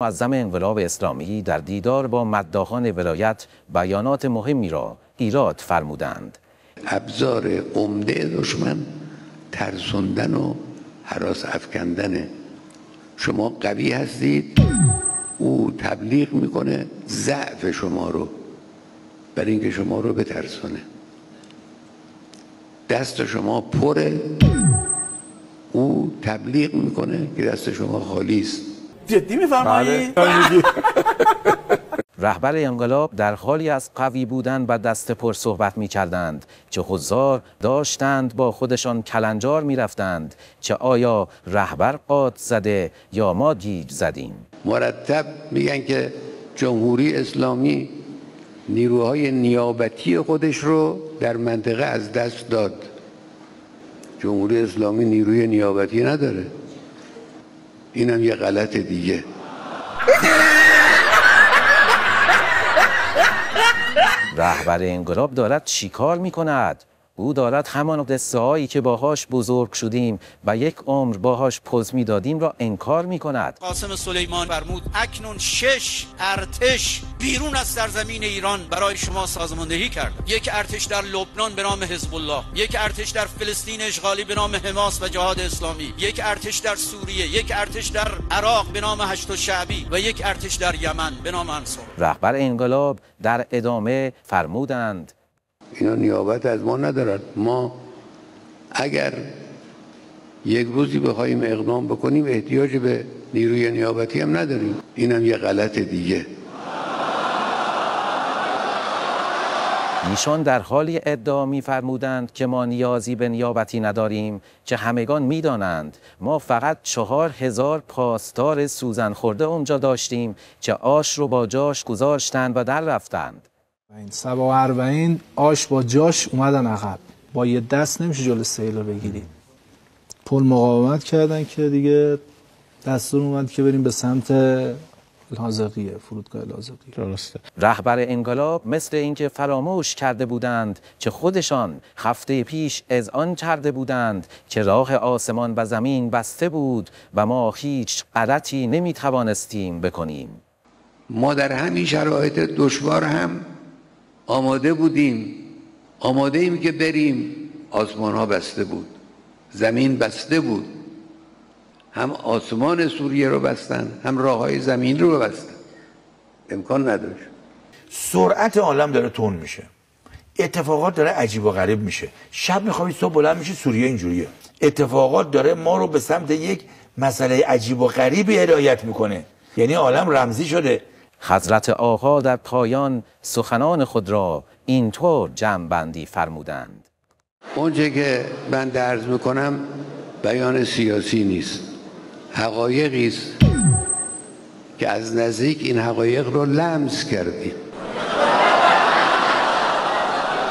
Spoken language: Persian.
معظم انقلاب اسلامی در دیدار با مداحان ولایت بیانات مهمی را ایراد فرمودند. ابزار عمده دشمن ترسوندن و هراس افکندنه. شما قوی هستید، او تبلیغ میکنه ضعف شما رو برای اینکه شما رو بترسونه. دست شما پره، او تبلیغ میکنه که دست شما خالی است. جدی میفرمایید؟ رهبر انقلاب در حالی از قوی بودن و دست پر صحبت می کردند چه حضار داشتند با خودشان کلنجار می رفتند چه آیا رهبر قاد زده یا ما گیج زدیم. مرتب میگن که جمهوری اسلامی نیروهای نیابتی خودش رو در منطقه از دست داد. جمهوری اسلامی نیروی نیابتی نداره. اینم یه غلط دیگه. رهبر انقلاب دارد چی کار می کند؟ او دارد همان قصه هایی که باهاش بزرگ شدیم و یک عمر باهاش پوز می دادیم را انکار می کند. قاسم سلیمان فرمود اکنون 6 ارتش بیرون از سرزمین ایران برای شما سازماندهی کرد. یک ارتش در لبنان به نام حزب الله، یک ارتش در فلسطین اشغالی به نام حماس و جهاد اسلامی، یک ارتش در سوریه، یک ارتش در عراق به نام هشت الشعبی و یک ارتش در یمن به نام انصار. رهبر انقلاب در ادامه فرمودند اینا نیابت از ما ندارد. ما اگر یک روزی بخوایم اقدام بکنیم احتیاج به نیروی نیابتی هم نداریم. اینم یه غلط دیگه. ایشان در حالی ادعا می‌فرمودند که ما نیازی به نیابتی نداریم که همگان می‌دانند ما فقط 4000 پاسدار سوزن خورده اونجا داشتیم که آش رو با جاش گذاشتند و در رفتند. این 47 آش با جاش اومدن عقب. با یه دست نمیشه جلوی سیل رو بگیری. پل مقاومت کردن که دیگه دستور اومد که بریم به سمت لاذقیه، فرودگاه لاذقیه. درسته. رهبر انقلاب مثل اینکه فراموش کرده بودند که خودشان هفته پیش اذعان کرده بودند که راه آسمان و زمین بسته بود و ما هیچ غلطی نمیتوانستیم بکنیم. ما در همین شرایط دشوار هم آماده بودیم. آماده ایم که بریم. آسمان ها بسته بود، زمین بسته بود. هم آسمان سوریه رو بستن، هم راه های زمین رو بستن. امکان نداشت. سرعت عالم داره تند میشه، اتفاقات داره عجیب و غریب میشه. شب میخوابی صبح بلند میشه سوریه اینجوریه. اتفاقات داره ما رو به سمت یک مسئله عجیب و غریبی هدایت میکنه. یعنی عالم رمزی شده. حضرت آقا در پایان سخنان خود را اینطور جمع بندی فرمودند. اونچه که من عرض میکنم بیان سیاسی نیست، حقایقی است که از نزدیک این حقایق رو لمس کردیم.